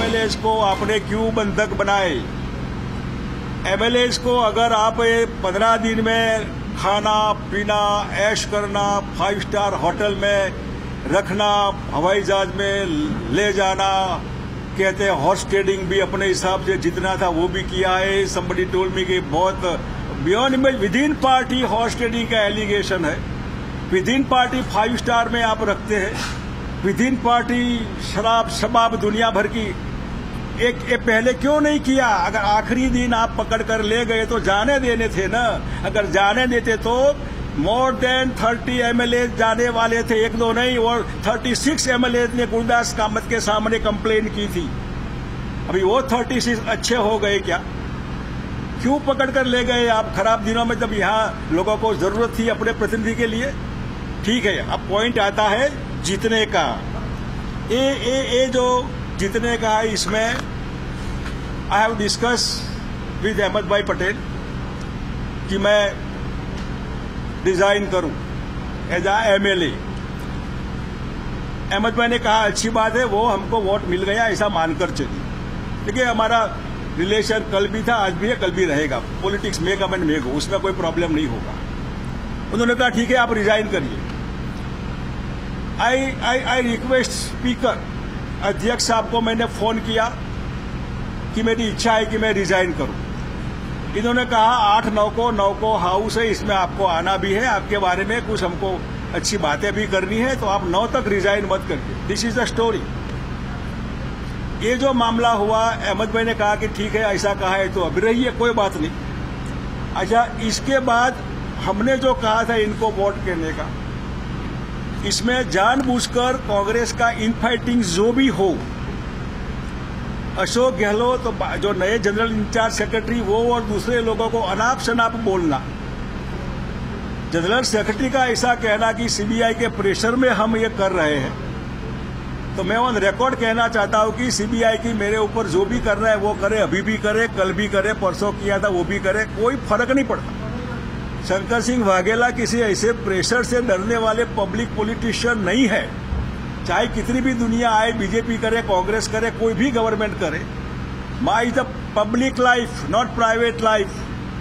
MLAs को आपने क्यों बंधक बनाए? एमएलएज को अगर आप 15 दिन में खाना पीना ऐश करना, 5 स्टार होटल में रखना, हवाई जहाज में ले जाना, कहते हैं हॉर्स ट्रेडिंग भी अपने हिसाब से जितना था वो भी किया है। समबडी टोल्ड मी कि बहुत beyond image with in party horse trading का एलिगेशन है। विद इन पार्टी 5 स्टार में आप रखते हैं, विद इन पार्टी शराब शबाब दुनिया भर की। एक पहले क्यों नहीं किया? अगर आखिरी दिन आप पकड़ कर ले गए तो जाने देने थे ना। अगर जाने देते तो मोर देन 30 एमएलए जाने वाले थे, 1-2 नहीं, और 36 एमएलए ने गुरदास कामत के सामने कंप्लेन की थी। अभी वो 36 अच्छे हो गए क्या? क्यों पकड़ कर ले गए आप खराब दिनों में, जब यहाँ लोगों को जरूरत थी अपने प्रतिनिधि के लिए? ठीक है, अब पॉइंट आता है जीतने का। ये जो जीतने का है, इसमें I have discuss with Ahmed bhai Patel कि मैं रिजाइन करूं एज आ एमएलए। अहमद भाई ने कहा अच्छी बात है, वो हमको वोट मिल गया ऐसा मानकर चलिए। देखिए हमारा रिलेशन कल भी था, आज भी है, कल भी रहेगा। पॉलिटिक्स मेक एंड मेक हो, उसमें कोई प्रॉब्लम नहीं होगा। उन्होंने कहा ठीक है आप रिजाइन करिए। आई रिक्वेस्ट स्पीकर, अध्यक्ष साहब को मैंने फोन किया कि मेरी इच्छा है कि मैं रिजाइन करूं। इन्होंने कहा 8-9 को हाउस है, इसमें आपको आना भी है, आपके बारे में कुछ हमको अच्छी बातें भी करनी है, तो आप 9 तक रिजाइन मत करिए। This is the story. ये जो मामला हुआ, अहमद भाई ने कहा कि ठीक है ऐसा कहा है तो अभी रहिए, कोई बात नहीं। अच्छा, इसके बाद हमने जो कहा था इनको वोट करने का, इसमें जानबूझकर कांग्रेस का इनफाइटिंग जो भी हो, अशोक गहलोत तो जो नए जनरल इंचार्ज सेक्रेटरी वो और दूसरे लोगों को अनाप शनाप बोलना, जनरल सेक्रेटरी का ऐसा कहना कि सीबीआई के प्रेशर में हम ये कर रहे हैं, तो मैं ऑन रिकॉर्ड कहना चाहता हूं कि सीबीआई की मेरे ऊपर जो भी करना है वो करे, अभी भी करे, कल भी करे, परसों किया था वो भी करे, कोई फर्क नहीं पड़ता। शंकर सिंह वाघेला किसी ऐसे प्रेशर से डरने वाले पब्लिक पॉलिटिशियन नहीं है। चाहे कितनी भी दुनिया आए, बीजेपी करे, कांग्रेस करे, कोई भी गवर्नमेंट करे, my is the public life not private life.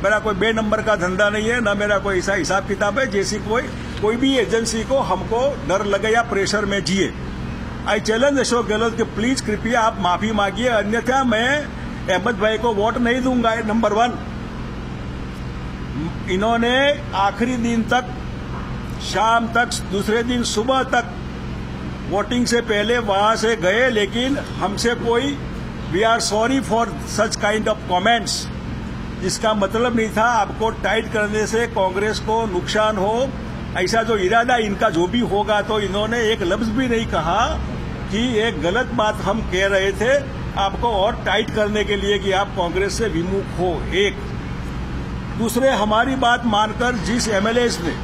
मेरा कोई बे नंबर का धंधा नहीं है, ना मेरा कोई ऐसा हिसाब किताब है जैसी कोई भी एजेंसी को हमको डर लगे या प्रेशर में जिए। आई चैलेंज अशोक गहलोत के प्लीज कृपया आप माफी मांगिए, अन्यथा मैं अहमद भाई को वोट नहीं दूंगा। नंबर 1, इन्होंने आखिरी दिन तक, शाम तक, दूसरे दिन सुबह तक वोटिंग से पहले वहां से गए, लेकिन हमसे कोई we are sorry for such kind of comments, जिसका मतलब नहीं था आपको टाइट करने से कांग्रेस को नुकसान हो, ऐसा जो इरादा इनका जो भी होगा। तो इन्होंने एक लफ्ज भी नहीं कहा कि एक गलत बात हम कह रहे थे आपको और टाइट करने के लिए कि आप कांग्रेस से विमुख हो। एक दूसरे, हमारी बात मानकर जिस एमएलए ने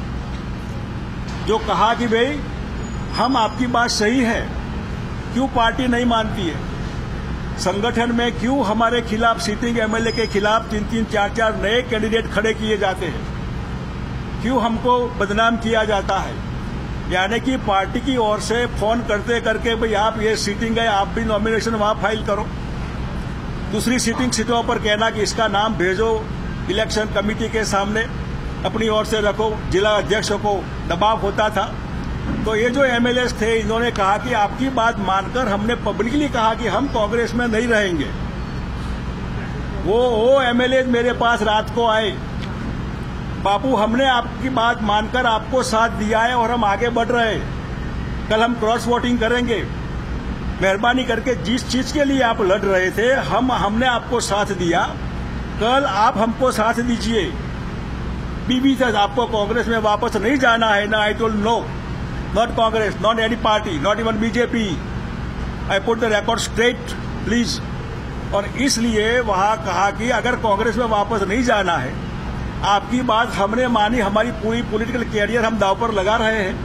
जो कहा कि भाई हम आपकी बात सही है, क्यों पार्टी नहीं मानती है, संगठन में क्यों हमारे खिलाफ सिटिंग एमएलए के खिलाफ 3-3, 4-4 नए कैंडिडेट खड़े किए जाते हैं, क्यों हमको बदनाम किया जाता है। यानी कि पार्टी की ओर से फोन करते करके भाई आप ये सीटिंग है, आप भी नॉमिनेशन वहां फाइल करो, दूसरी सीटों पर कहना कि इसका नाम भेजो इलेक्शन कमेटी के सामने, अपनी ओर से रखो, जिला अध्यक्षों को दबाव होता था। तो ये जो एमएलए थे इन्होंने कहा कि आपकी बात मानकर हमने पब्लिकली कहा कि हम कांग्रेस में नहीं रहेंगे। वो एमएलए मेरे पास रात को आए, बापू हमने आपकी बात मानकर आपको साथ दिया है और हम आगे बढ़ रहे हैं, कल हम क्रॉस वोटिंग करेंगे, मेहरबानी करके जिस चीज के लिए आप लड़ रहे थे हमने आपको साथ दिया, कल आप हमको साथ दीजिए। बीबी तक आपको कांग्रेस में वापस नहीं जाना है ना। I told no, not Congress, not any party, not even BJP. I put the record straight please. और इसलिए वहां कहा कि अगर कांग्रेस में वापस नहीं जाना है, आपकी बात हमने मानी, हमारी पूरी पॉलिटिकल कैरियर हम दांव पर लगा रहे हैं,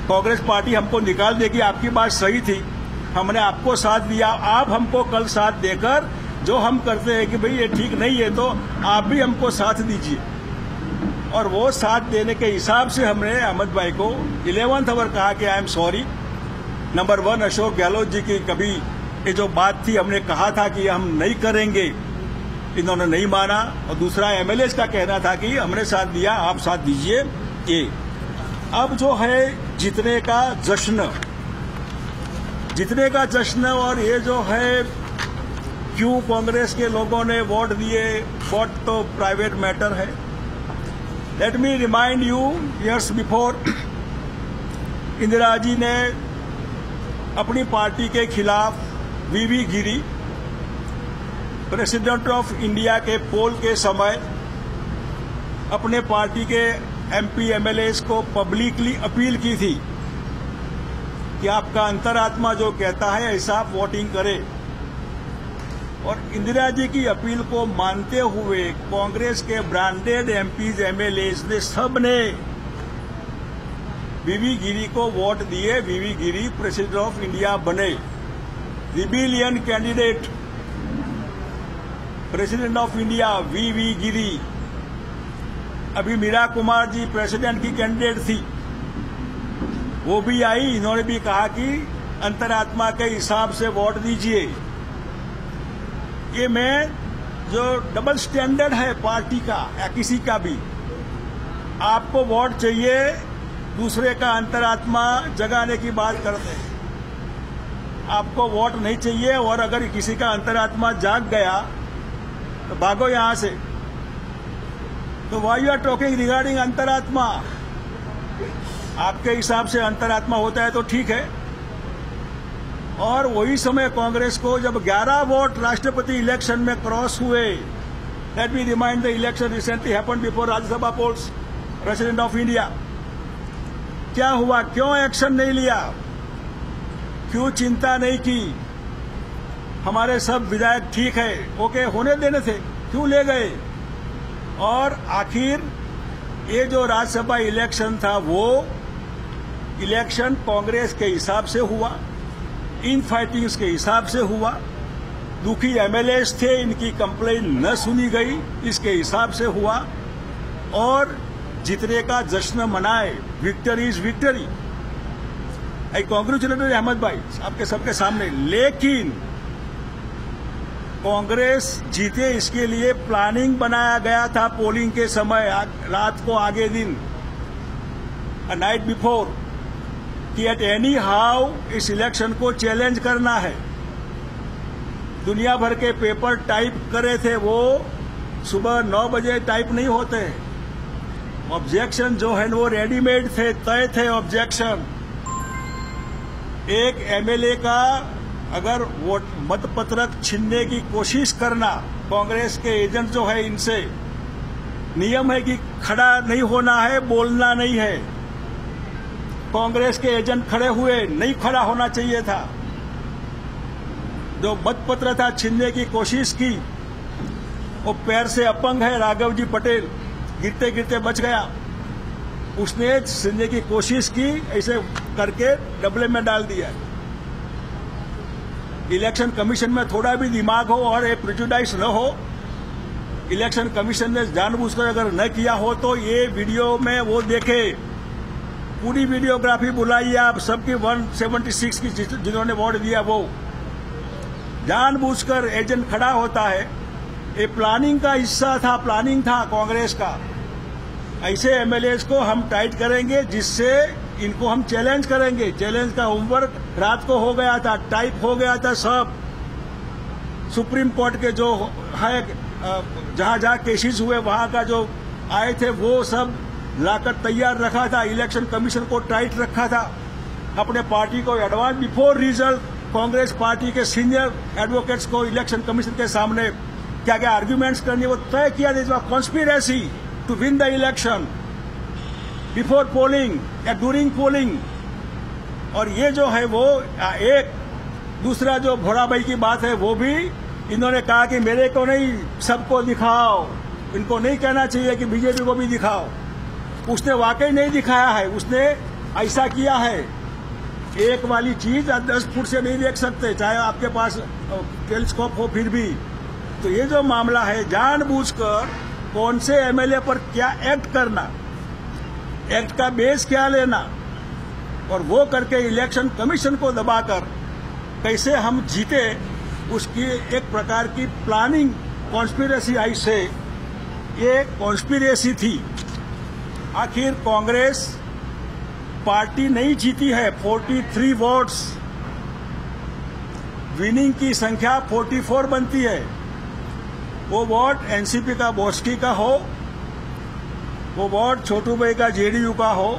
कांग्रेस पार्टी हमको निकाल देगी, आपकी बात सही थी, हमने आपको साथ दिया, आप हमको कल साथ देकर जो हम करते हैं कि भाई ये ठीक नहीं है तो आप भी हमको साथ दीजिए। और वो साथ देने के हिसाब से हमने अहमद भाई को 11th आवर कहा कि I am sorry. Number 1, Ashok Gehlot ji की कभी ये जो बात थी, हमने कहा था कि हम नहीं करेंगे, इन्होंने नहीं माना। और दूसरा एमएलए का कहना था कि हमने साथ दिया, आप साथ दीजिए। ये अब जो है जीतने का जश्न और ये जो है क्यों कांग्रेस के लोगों ने वोट दिए, वोट तो प्राइवेट मैटर है। Let me remind you, years before Indira ji ने अपनी पार्टी के खिलाफ VV Giri, president of India के पोल के समय अपने पार्टी के एमपी एमएलएस को पब्लिकली अपील की थी कि आपका अंतरात्मा जो कहता है ऐसा आप वोटिंग करें। और इंदिरा जी की अपील को मानते हुए कांग्रेस के ब्रांडेड एमपीज एमएलएस ने सबने वीवी गिरी को वोट दिए। VV Giri president of India बने, rebellion candidate president of India VV Giri. अभी मीरा कुमार जी प्रेसिडेंट की कैंडिडेट थी, वो भी आई, इन्होंने भी कहा कि अंतरात्मा के हिसाब से वोट दीजिए। ये में जो डबल स्टैंडर्ड है पार्टी का या किसी का भी, आपको वोट चाहिए, दूसरे का अंतरात्मा जगाने की बात करते हैं। आपको वोट नहीं चाहिए और अगर किसी का अंतरात्मा जाग गया तो भागो यहां से। तो why you are talking regarding antaratma? आपके हिसाब से अंतरात्मा होता है तो ठीक है। और वही समय कांग्रेस को जब 11 वोट राष्ट्रपति इलेक्शन में क्रॉस हुए, let me remind the election recently happened before Rajya Sabha polls, president of India. क्या हुआ? क्यों एक्शन नहीं लिया? क्यों चिंता नहीं की? हमारे सब विधायक ठीक है, ओके होने देने थे, क्यों ले गए? और आखिर ये जो राज्यसभा इलेक्शन था वो इलेक्शन कांग्रेस के हिसाब से हुआ, इन फाइटिंग्स के हिसाब से हुआ। दुखी एमएलएस थे, इनकी कंप्लेंट न सुनी गई, इसके हिसाब से हुआ। और जीतने का जश्न मनाए, victory is victory. I congratulate Ahmed bhai आपके सबके सामने। लेकिन कांग्रेस जीते इसके लिए प्लानिंग बनाया गया था पोलिंग के समय, रात को आगे दिन, नाइट बिफोर, कि एट एनी हाउ इस इलेक्शन को चैलेंज करना है। दुनिया भर के पेपर टाइप करे थे, वो सुबह 9 बजे टाइप नहीं होते। ऑब्जेक्शन जो है वो रेडीमेड थे, तय थे ऑब्जेक्शन। एक एमएलए का अगर वोट मत पत्रक छीनने की कोशिश करना, कांग्रेस के एजेंट जो है इनसे नियम है कि खड़ा नहीं होना है, बोलना नहीं है। कांग्रेस के एजेंट खड़े हुए, नहीं खड़ा होना चाहिए था। जो मत पत्र था छीनने की कोशिश की, वो पैर से अपंग है राघव जी पटेल, गिरते गिरते बच गया। उसने छीनने की कोशिश की, ऐसे करके डबले में डाल दिया। इलेक्शन कमीशन में थोड़ा भी दिमाग हो और ये प्रेजुडाइज न हो, इलेक्शन कमीशन ने जानबूझकर अगर न किया हो तो ये वीडियो में वो देखे, पूरी वीडियोग्राफी बुलाइए आप सबकी 176 की जिन्होंने वोट दिया, वो जानबूझकर एजेंट खड़ा होता है। ये प्लानिंग का हिस्सा था, प्लानिंग था कांग्रेस का। ऐसे एमएलएस को हम टाइट करेंगे जिससे इनको हम चैलेंज करेंगे। चैलेंज का होमवर्क रात को हो गया था, टाइप हो गया था सब। सुप्रीम कोर्ट के जो है जहां जहां केसेस हुए वहां का जो आए थे वो सब लाकर तैयार रखा था। इलेक्शन कमीशन को टाइट रखा था। अपने पार्टी को advance before result Congress party के सीनियर एडवोकेट्स को इलेक्शन कमीशन के सामने क्या क्या आर्ग्यूमेंट्स करनी वो तय किया। This was conspiracy to win the election before polling या ड्यूरिंग पोलिंग। और ये जो है वो एक दूसरा जो भोरा भाई की बात है वो भी इन्होंने कहा कि मेरे को नहीं सबको दिखाओ, इनको नहीं कहना चाहिए कि बीजेपी को भी दिखाओ। उसने वाकई नहीं दिखाया है, उसने ऐसा किया है। एक वाली चीज आप 10 फुट से नहीं देख सकते, चाहे आपके पास टेलीस्कोप हो फिर भी। तो ये जो मामला है, जानबूझकर कौन से एमएलए पर क्या एक्ट करना, एक्ट का बेस क्या लेना, और वो करके इलेक्शन कमीशन को दबाकर कैसे हम जीते उसकी एक प्रकार की प्लानिंग कॉन्स्पिरेसी आई से ये कॉन्स्पिरेसी थी। आखिर कांग्रेस पार्टी नहीं जीती है, 43 वोट्स, विनिंग की संख्या 44 बनती है। वो वोट एनसीपी का बोस्की का हो, वो वोट छोटू भाई का जेडीयू का हो।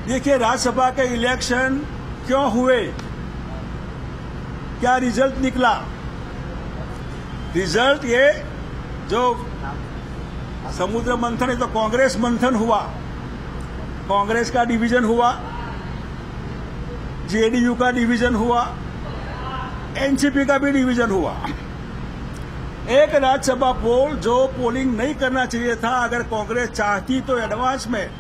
देखिए राज्यसभा के इलेक्शन क्यों हुए, क्या रिजल्ट निकला। रिजल्ट ये जो समुद्र मंथन है तो कांग्रेस मंथन हुआ, कांग्रेस का डिवीजन हुआ, जेडीयू का डिवीजन हुआ, एनसीपी का भी डिवीजन हुआ। एक राज्यसभा पोल जो पोलिंग नहीं करना चाहिए था, अगर कांग्रेस चाहती तो एडवांस में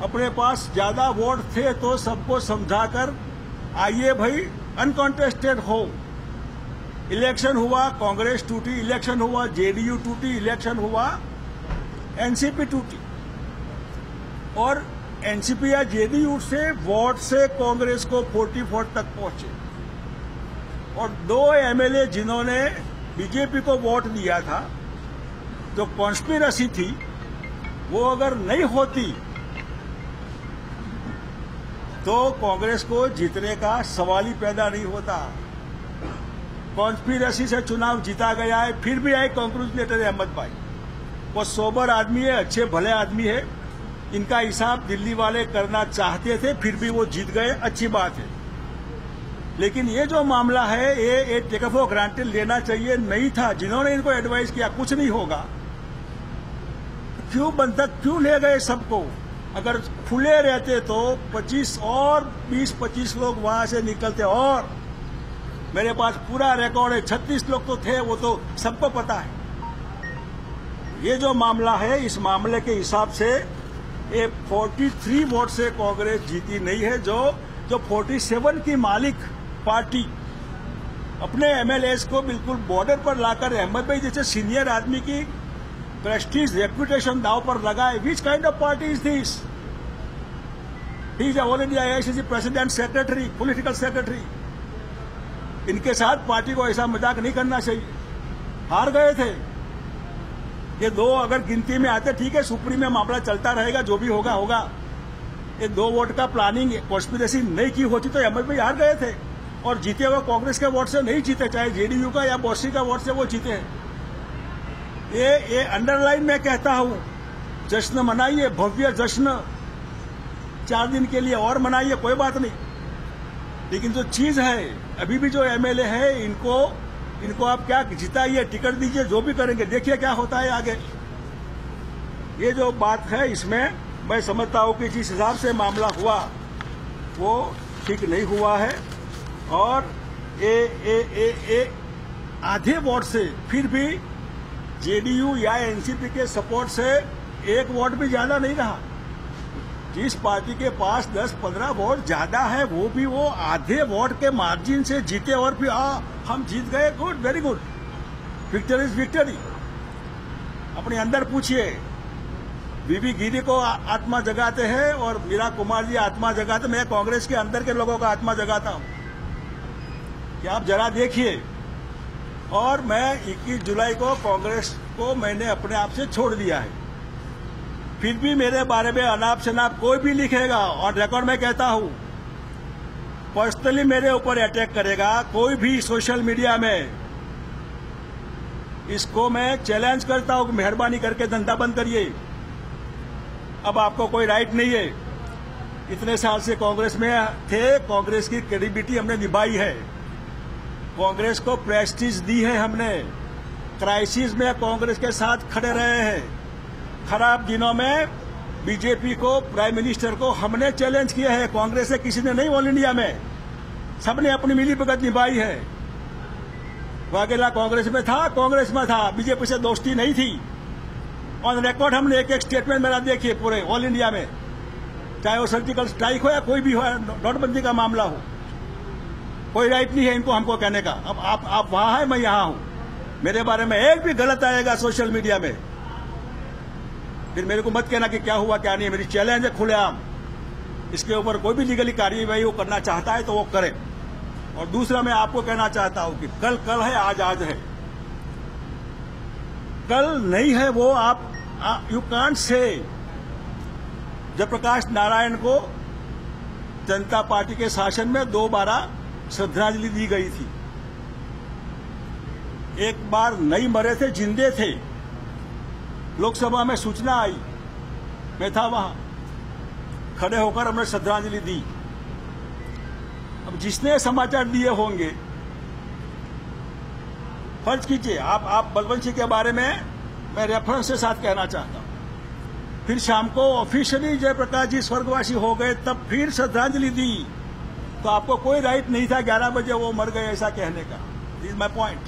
अपने पास ज्यादा वोट थे तो सबको समझाकर आइए भाई अनकॉन्टेस्टेड हो। इलेक्शन हुआ, कांग्रेस टूटी, इलेक्शन हुआ, जेडीयू टूटी, इलेक्शन हुआ, एनसीपी टूटी। और एनसीपी या जेडीयू से वोट से कांग्रेस को 44 तक पहुंचे। और 2 एमएलए जिन्होंने बीजेपी को वोट दिया था, जो कॉन्स्पिरेसी थी, वो अगर नहीं होती तो कांग्रेस को जीतने का सवाल ही पैदा नहीं होता। कॉन्स्पिरेसी से चुनाव जीता गया है। फिर भी आई कांग्रेचुलेटर अहमद भाई, वो सोबर आदमी है, अच्छे भले आदमी है। इनका हिसाब दिल्ली वाले करना चाहते थे, फिर भी वो जीत गए, अच्छी बात है। लेकिन ये जो मामला है ये टेक फॉर ग्रांटेड लेना चाहिए नहीं था। जिन्होंने इनको एडवाइस किया कुछ नहीं होगा, क्यों बंधक क्यों ले गए सबको। अगर खुले रहते तो 25 और 20-25 लोग वहां से निकलते। और मेरे पास पूरा रिकॉर्ड है, 36 लोग तो थे, वो तो सबको पता है। ये जो मामला है, इस मामले के हिसाब से ये 43 वोट से कांग्रेस जीती नहीं है। जो 47 की मालिक पार्टी अपने एमएलएस को बिल्कुल बॉर्डर पर लाकर अहमद भाई जैसे सीनियर आदमी की प्रेस्टीज रेपुटेशन दाव पर लगाए। Which kind of party is this? He is all India AICC president, secretary, political secretary. इनके साथ पार्टी को ऐसा मजाक नहीं करना चाहिए। हार गए थे ये 2, अगर गिनती में आते ठीक है, सुप्रीम में मामला चलता रहेगा, जो भी होगा होगा। ये 2 वोट का प्लानिंग कॉन्स्पिरेसी नहीं की होती तो अहमद भाई हार गए थे। और जीते हुए कांग्रेस के वोट से नहीं जीते, चाहे जेडीयू का या बोस्सी का वोट से वो जीते हैं। ये अंडरलाइन में कहता हूं, जश्न मनाइए, भव्य जश्न 4 दिन के लिए और मनाइए, कोई बात नहीं। लेकिन जो चीज है, अभी भी जो एमएलए है, इनको आप क्या जिताइए, टिकट दीजिए, जो भी करेंगे, देखिए क्या होता है आगे। ये जो बात है, इसमें मैं समझता हूं कि जिस हिसाब से मामला हुआ वो ठीक नहीं हुआ है। और आधे वोट से फिर भी जेडीयू या एनसीपी के सपोर्ट से 1 वोट भी ज्यादा नहीं रहा। जिस पार्टी के पास 10-15 वोट ज्यादा है, वो आधे वोट के मार्जिन से जीते और फिर हम जीत गए। Good, very good, victory is victory. अपने अंदर पूछिए, बीबी गिरी को आत्मा जगाते हैं और मीरा कुमार जी आत्मा जगाते। मैं कांग्रेस के अंदर के लोगों का आत्मा जगाता हूं कि आप जरा देखिए। और मैं 21 जुलाई को कांग्रेस को मैंने अपने आप से छोड़ दिया है। फिर भी मेरे बारे में अनाप शनाप कोई भी लिखेगा, और रिकॉर्ड में कहता हूं, पर्सनली मेरे ऊपर अटैक करेगा कोई भी सोशल मीडिया में, इसको मैं चैलेंज करता हूं कि मेहरबानी करके धंधा बंद करिए। अब आपको कोई राइट नहीं है। इतने साल से कांग्रेस में थे, कांग्रेस की क्रेडिबिलिटी हमने निभाई है, कांग्रेस को प्रेस्टीज दी है हमने। क्राइसिस में कांग्रेस के साथ खड़े रहे हैं। खराब दिनों में बीजेपी को, प्राइम मिनिस्टर को हमने चैलेंज किया है। कांग्रेस से किसी ने नहीं, ऑल इंडिया में सबने अपनी मिलीभगत निभाई है। वाघेला कांग्रेस में था, बीजेपी से दोस्ती नहीं थी। ऑन रिकॉर्ड हमने एक स्टेटमेंट मेरा देखिए पूरे ऑल इंडिया में, चाहे वो सर्जिकल स्ट्राइक हो या कोई भी हो, नोटबंदी का मामला हो, कोई राइट नहीं है इनको हमको कहने का। अब आप वहां हैं, मैं यहां हूं। मेरे बारे में एक भी गलत आएगा सोशल मीडिया में, फिर मेरे को मत कहना कि क्या हुआ क्या नहीं। मेरी चैलेंज है खुलेआम, इसके ऊपर कोई भी लीगली कार्यवाही वो करना चाहता है तो वो करे। और दूसरा मैं आपको कहना चाहता हूं कि कल कल है, आज आज है। कल नहीं है वो आप you can't say. Jayaprakash Narayan को जनता पार्टी के शासन में 2 बार श्रद्धांजलि दी गई थी। एक बार नहीं मरे थे, जिंदे थे। लोकसभा में सूचना आई, मैं था वहां, खड़े होकर हमने श्रद्धांजलि दी। अब जिसने समाचार दिए होंगे, फर्ज कीजिए आप बलवंत सिंह के बारे में मैं रेफरेंस के साथ कहना चाहता हूं, फिर शाम को ऑफिशियली जयप्रकाश जी स्वर्गवासी हो गए, तब फिर श्रद्धांजलि दी, तो आपको कोई राइट नहीं था 11 बजे वो मर गए ऐसा कहने का। This is my point.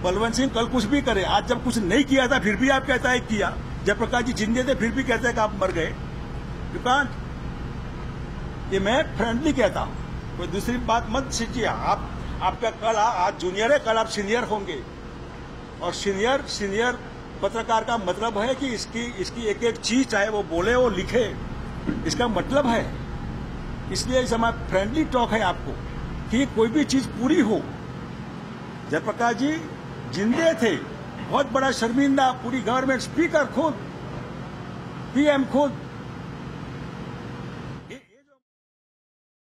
Balwant Singh कल कुछ भी करे, आज जब कुछ नहीं किया था फिर भी आप कहता है किया। जयप्रकाश जी जिंदे थे फिर भी कहते हैं कि आप मर गए। You can't. ये मैं फ्रेंडली कहता हूं, कोई दूसरी बात मत सीखिए। आपका कल आज जूनियर है, कल आप सीनियर होंगे। और सीनियर पत्रकार का मतलब है कि इसकी एक एक चीज, चाहे वो बोले वो लिखे, इसका मतलब है। इसलिए इस समय फ्रेंडली टॉक है आपको कि कोई भी चीज पूरी हो। जयप्रकाश जी जिंदे थे, बहुत बड़ा शर्मिंदा, पूरी गवर्नमेंट, स्पीकर खुद, पीएम खुद,